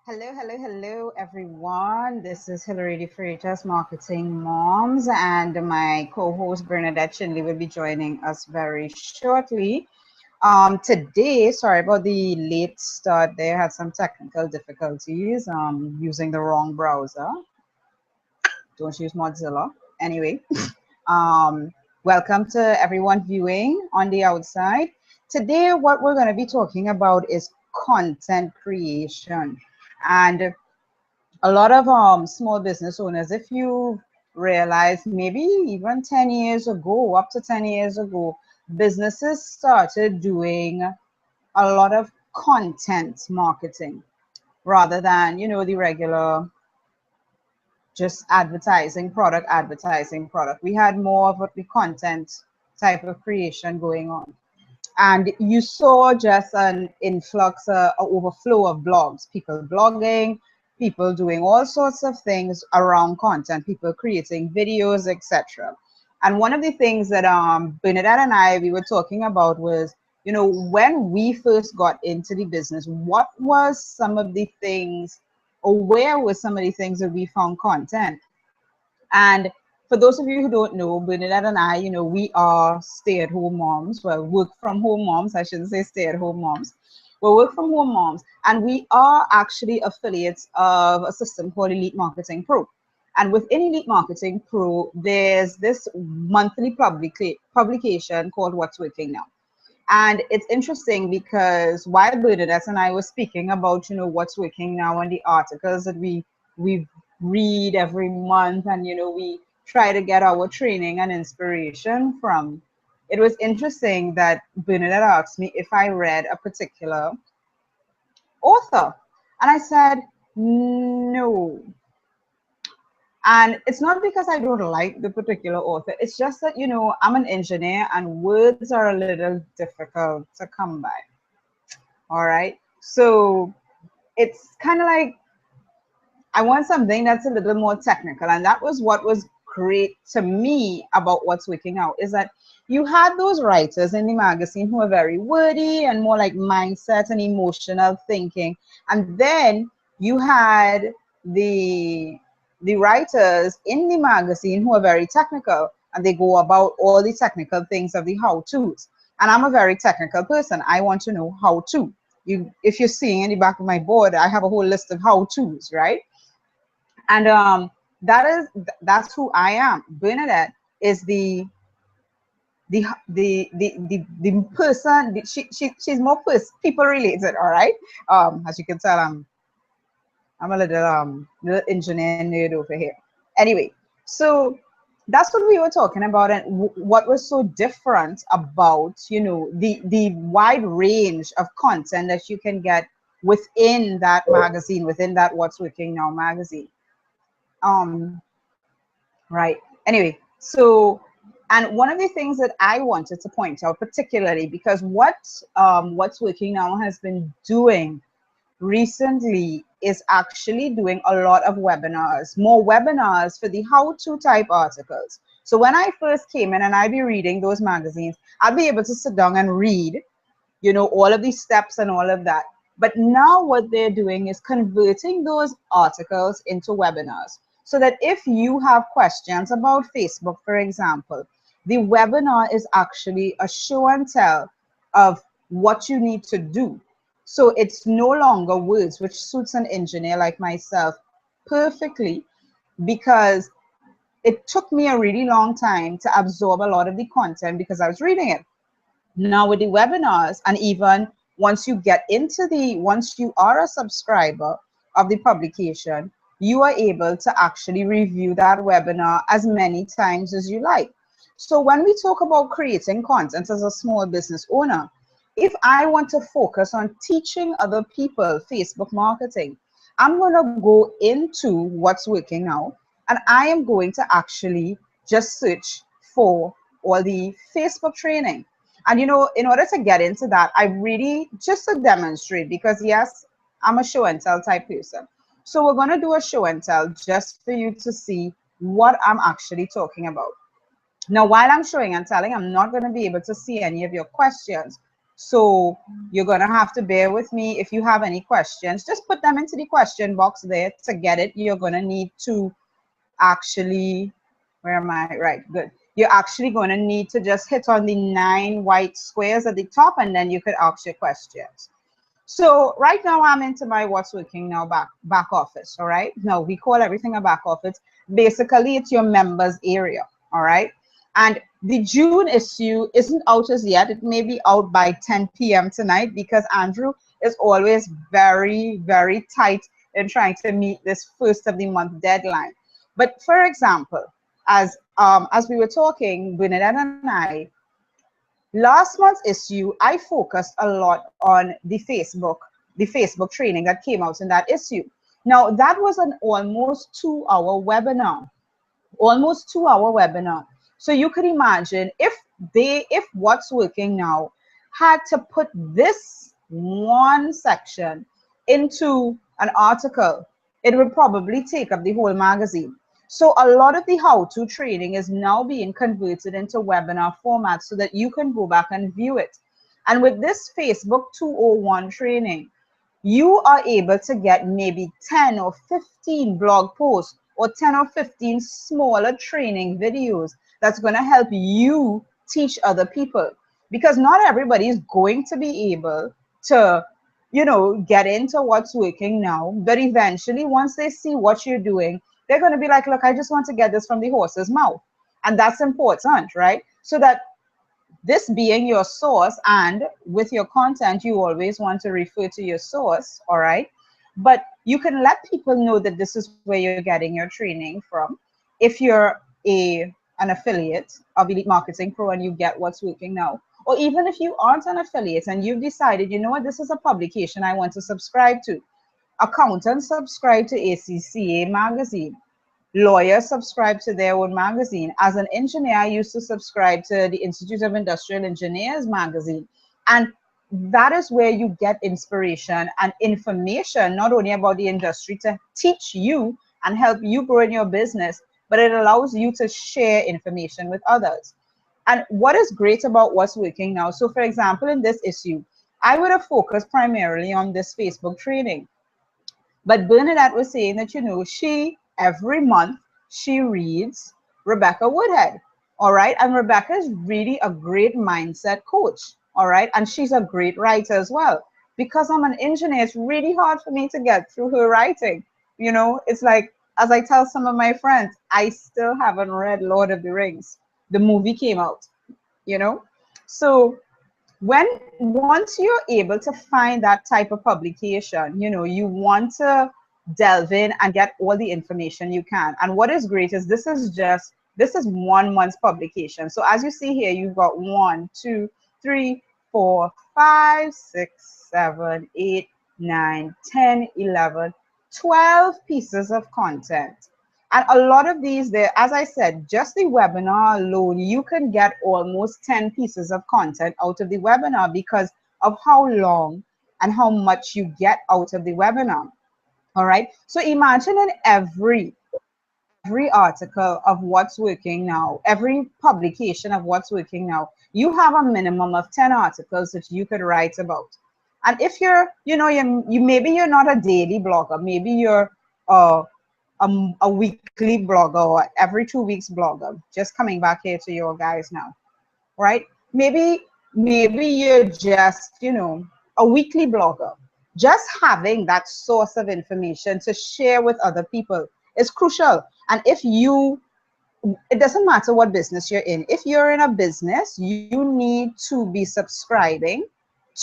Hello, hello, hello, everyone. This is Hilary de Freitas, Marketing Moms, and my co-host Bernadette Chinley will be joining us very shortly. Today, sorry about the late start there, had some technical difficulties using the wrong browser. Don't use Mozilla. Anyway, um, welcome to everyone viewing on the outside. Today, what we're going to be talking about is content creation. And a lot of small business owners, if you realize maybe even 10 years ago, up to 10 years ago, businesses started doing a lot of content marketing rather than, the regular just advertising product. We had more of the content type of creation going on. And you saw just an influx, an overflow of blogs, people blogging, people doing all sorts of things around content, people creating videos, etc. And one of the things that Bernadette and we were talking about was, when we first got into the business, what was some of the things, or where were some of the things that we found content? And for those of you who don't know, Bernadette and we are stay-at-home moms. Well, work-from-home moms. I shouldn't say stay-at-home moms. We're work-from-home moms, and we are actually affiliates of a system called Elite Marketing Pro. And within Elite Marketing Pro, there's this monthly publication called What's Working Now. And it's interesting because while Bernadette and I were speaking about, what's working now and the articles that we read every month, and we try to get our training and inspiration from, it was interesting that Bernadette asked me if I read a particular author, and I said no. And it's not because I don't like the particular author. It's just that, I'm an engineer and words are a little difficult to come by. All right. So it's kind of like I want something that's a little more technical. And that was what was great to me about What's Working Out, is that you had those writers in the magazine who are very wordy and more like mindset and emotional thinking. And then you had the writers in the magazine who are very technical, and they go about all the technical things of the how-tos. And I'm a very technical person. I want to know how to. If you're seeing in the back of my board, I have a whole list of how-tos, right? And that's who I am. Bernadette is the person. She's more people related. All right. As you can tell, I'm a little engineer nerd over here. Anyway, so that's what we were talking about, and what was so different about the wide range of content that you can get within that magazine, within that What's Working Now magazine. Right. Anyway, so, and one of the things that I wanted to point out particularly, because What's Working Now has been doing recently is actually doing a lot of webinars, more webinars for the how-to type articles. So when I first came in and I'd be reading those magazines, I'd be able to sit down and read, all of these steps and all of that. But now what they're doing is converting those articles into webinars. So that if you have questions about Facebook, for example, the webinar is actually a show and tell of what you need to do. So it's no longer words, which suits an engineer like myself perfectly, because it took me a really long time to absorb a lot of the content because I was reading it. Now with the webinars, and even once you are a subscriber of the publication, you are able to actually review that webinar as many times as you like. So when we talk about creating content as a small business owner, if I want to focus on teaching other people Facebook marketing, I'm going to go into What's Working Now, and I am going to actually just search for all the Facebook training. And in order to get into that, I really, just to demonstrate, because yes, I'm a show and tell type person. So we're going to do a show and tell just for you to see what I'm actually talking about. Now, while I'm showing and telling, I'm not going to be able to see any of your questions. So you're going to have to bear with me. If you have any questions, just put them into the question box there. To get it, you're going to need to actually, where am I? Right, good. You're actually going to need to just hit on the 9 white squares at the top, and then you could ask your questions. So right now I'm into my what's working now back office. All right. Now we call everything a back office. Basically, it's your members area. All right. And the June issue isn't out as yet. It may be out by 10 p.m. tonight because Andrew is always very, very tight in trying to meet this first of the month deadline. But for example, as we were talking, Bernadette and I, last month's issue, I focused a lot on the Facebook training that came out in that issue. Now, that was an almost 2-hour webinar, almost 2-hour webinar. So you could imagine if What's Working Now had to put this one section into an article, it would probably take up the whole magazine. So a lot of the how-to training is now being converted into webinar format so that you can go back and view it. And with this Facebook 201 training, you are able to get maybe 10 or 15 blog posts or 10 or 15 smaller training videos that's going to help you teach other people. Because not everybody is going to be able to, get into What's Working Now. But eventually, once they see what you're doing, they're going to be like, look, I just want to get this from the horse's mouth. And that's important, right? So that this being your source, and with your content, you always want to refer to your source, all right? But you can let people know that this is where you're getting your training from. If you're an affiliate of Elite Marketing Pro and you get What's Working Now, or even if you aren't an affiliate and you've decided, you know what, this is a publication I want to subscribe to. Accountants subscribe to ACCA magazine. Lawyers subscribe to their own magazine. As an engineer, I used to subscribe to the Institute of Industrial Engineers magazine. And that is where you get inspiration and information, not only about the industry to teach you and help you grow in your business, but it allows you to share information with others. And what is great about What's Working Now? So for example, in this issue, I would have focused primarily on this Facebook training. But Bernadette was saying that, she, every month, she reads Rebecca Woodhead, all right? And Rebecca is really a great mindset coach, all right? And she's a great writer as well. Because I'm an engineer, it's really hard for me to get through her writing. It's like, as I tell some of my friends, I still haven't read Lord of the Rings. The movie came out, So once you're able to find that type of publication, you want to delve in and get all the information you can. And what is great is this is 1 month's publication. So as you see here, you've got 1, 2, 3, 4, 5, 6, 7, 8, 9, 10, 11, 12 pieces of content. And a lot of these there, as I said, just the webinar alone, you can get almost 10 pieces of content out of the webinar because of how long and how much you get out of the webinar. All right. So imagine in every article of What's Working Now, every publication of What's Working Now, you have a minimum of 10 articles that you could write about. And if you're, maybe you're not a daily blogger, maybe you're a weekly blogger or every 2 weeks blogger, just coming back here to your guys now, right? Maybe you're just, a weekly blogger. Just having that source of information to share with other people is crucial. And it doesn't matter what business you're in. If you're in a business, you need to be subscribing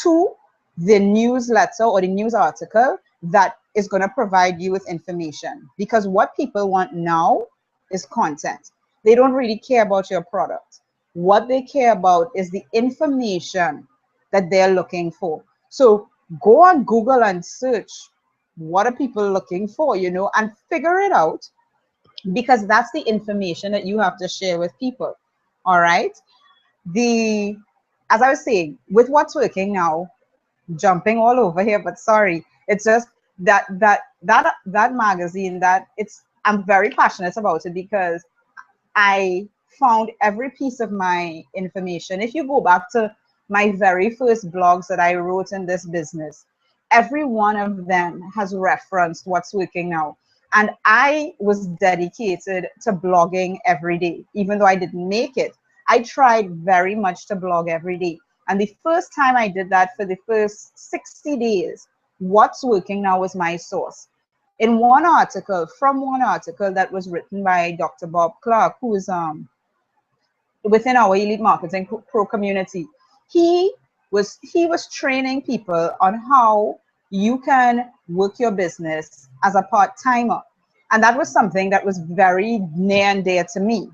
to the newsletter or the news article that is going to provide you with information. Because what people want now is content. They don't really care about your product. What they care about is the information that they're looking for. So go on Google and search, what are people looking for, and figure it out, because that's the information that you have to share with people. All right. As I was saying, with What's Working Now, jumping all over here, but sorry, it's just that magazine I'm very passionate about it because I found every piece of my information. If you go back to my very first blogs that I wrote in this business, every one of them has referenced What's Working Now. And I was dedicated to blogging every day. Even though I didn't make it, I tried very much to blog every day. And the first time I did that, for the first 60 days, What's Working Now was my source. In one article, that was written by Dr. Bob Clark, who is within our Elite Marketing Pro community, he was training people on how you can work your business as a part-timer. And that was something that was very near and dear to me,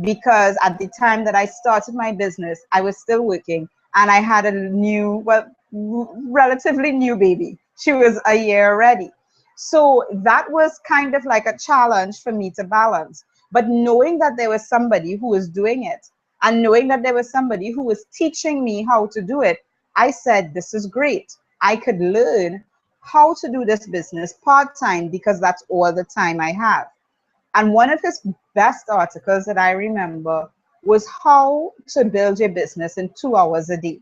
because at the time that I started my business, I was still working, and I had a new, well, relatively new baby. She was a year already. So that was kind of like a challenge for me to balance. But knowing that there was somebody who was doing it, and knowing that there was somebody who was teaching me how to do it, I said, this is great. I could learn how to do this business part-time, because that's all the time I have. And one of his best articles that I remember was how to build your business in 2 hours a day.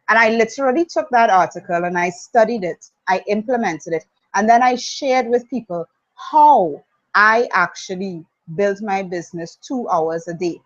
And I literally took that article and I studied it, I implemented it, and then I shared with people how I actually built my business 2 hours a day.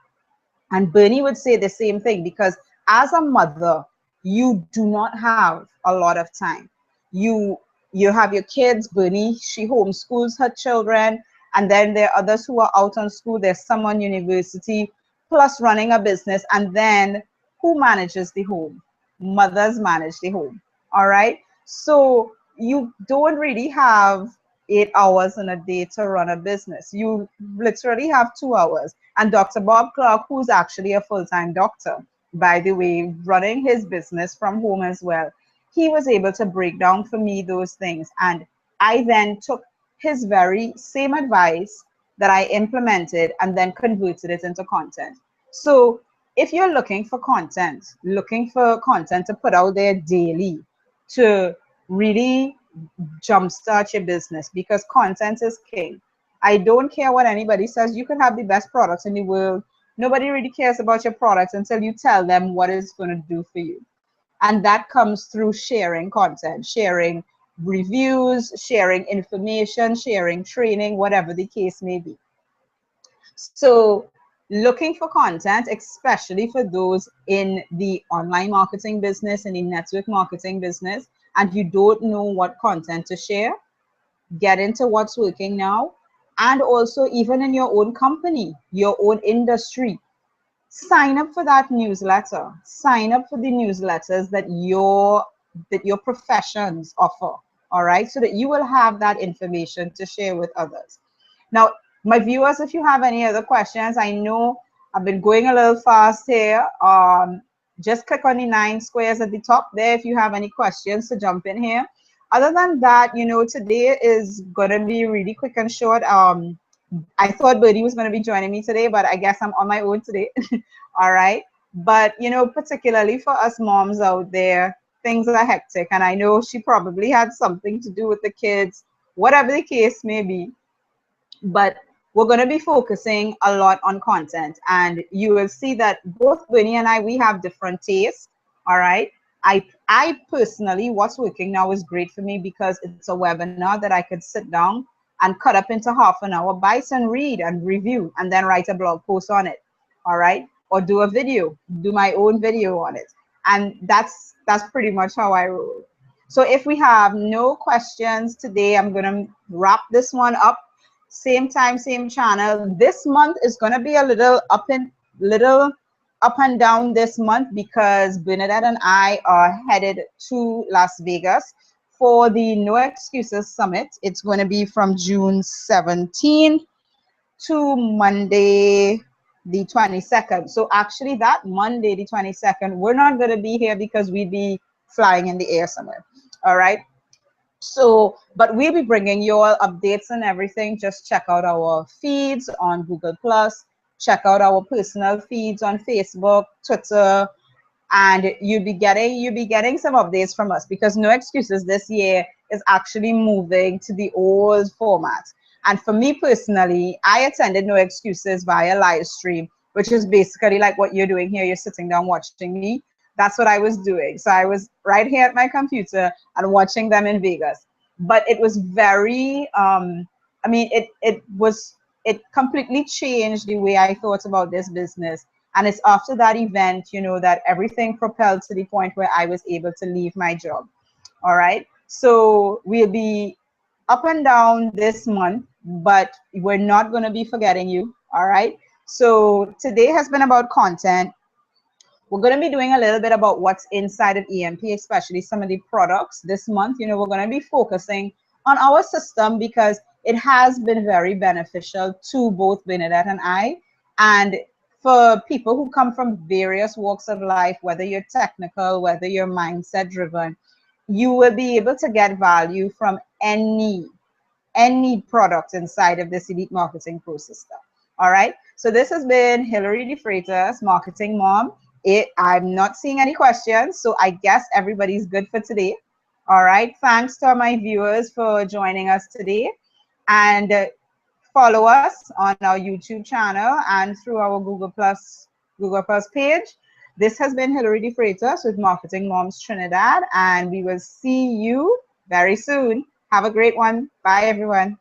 And Bernie would say the same thing, because as a mother, you do not have a lot of time. You have your kids. Bernie, she homeschools her children, and then there are others who are out on school. There's some on university, plus running a business. And then who manages the home? Mothers manage the home. All right. So you don't really have 8 hours in a day to run a business. You literally have 2 hours. And Dr. Bob Clark, who's actually a full-time doctor, by the way, running his business from home as well, he was able to break down for me those things. And I then took his very same advice that I implemented and then converted it into content. So if you're looking for content to put out there daily to really jumpstart your business, because content is king. I don't care what anybody says. You can have the best products in the world. Nobody really cares about your products until you tell them what it's going to do for you. And that comes through sharing content, sharing reviews, sharing information, sharing training, whatever the case may be. So looking for content, especially for those in the online marketing business and in network marketing business, and you don't know what content to share, get into What's Working Now. And also even in your own company, your own industry, sign up for that newsletter. Sign up for the newsletters that your professions offer, all right? So that you will have that information to share with others. Now, my viewers, if you have any other questions, I know I've been going a little fast here. Just click on the 9 squares at the top there if you have any questions to jump in here. Other than that, you know, today is going to be really quick and short. I thought Birdie was going to be joining me today, but I guess I'm on my own today. All right. But, you know, particularly for us moms out there, things are hectic. And I know she probably had something to do with the kids, whatever the case may be. But we're going to be focusing a lot on content. And you will see that both Bernie and I, we have different tastes. All right. I personally, What's Working Now is great for me because it's a webinar that I could sit down and cut up into half an hour, bite and read and review, and then write a blog post on it. All right. Or do a video, do my own video on it. And that's pretty much how I roll. So if we have no questions today, I'm going to wrap this one up. Same time, same channel. This month is going to be a little up and down this month because Bernadette and I are headed to Las Vegas for the No Excuses Summit. It's going to be from June 17 to Monday the 22nd. So actually that Monday the 22nd, we're not going to be here because we'd be flying in the air somewhere. All right. So, but we'll be bringing you all updates and everything. Just check out our feeds on Google+. Check out our personal feeds on Facebook, Twitter, and you'll be getting some updates from us because No Excuses this year is actually moving to the old format. And for me personally, I attended No Excuses via live stream, which is basically like what you're doing here. You're sitting down watching me. That's what I was doing. So I was right here at my computer and watching them in Vegas. But it was very, I mean, it completely changed the way I thought about this business. And it's after that event, you know, that everything propelled to the point where I was able to leave my job. All right. So we'll be up and down this month, but we're not going to be forgetting you. All right. So today has been about content. We're going to be doing a little bit about what's inside of EMP, especially some of the products this month. You know, we're going to be focusing on our system because it has been very beneficial to both Bernadette and I. And for people who come from various walks of life, whether you're technical, whether you're mindset driven, you will be able to get value from any product inside of this Elite Marketing Pro system. All right. So this has been Hilary De Freitas, Marketing Mom. I'm not seeing any questions, so I guess everybody's good for today. All right. Thanks to my viewers for joining us today. And follow us on our YouTube channel and through our Google Plus page. This has been Hilary De Freitas with Marketing Moms Trinidad, and we will see you very soon. Have a great one. Bye, everyone.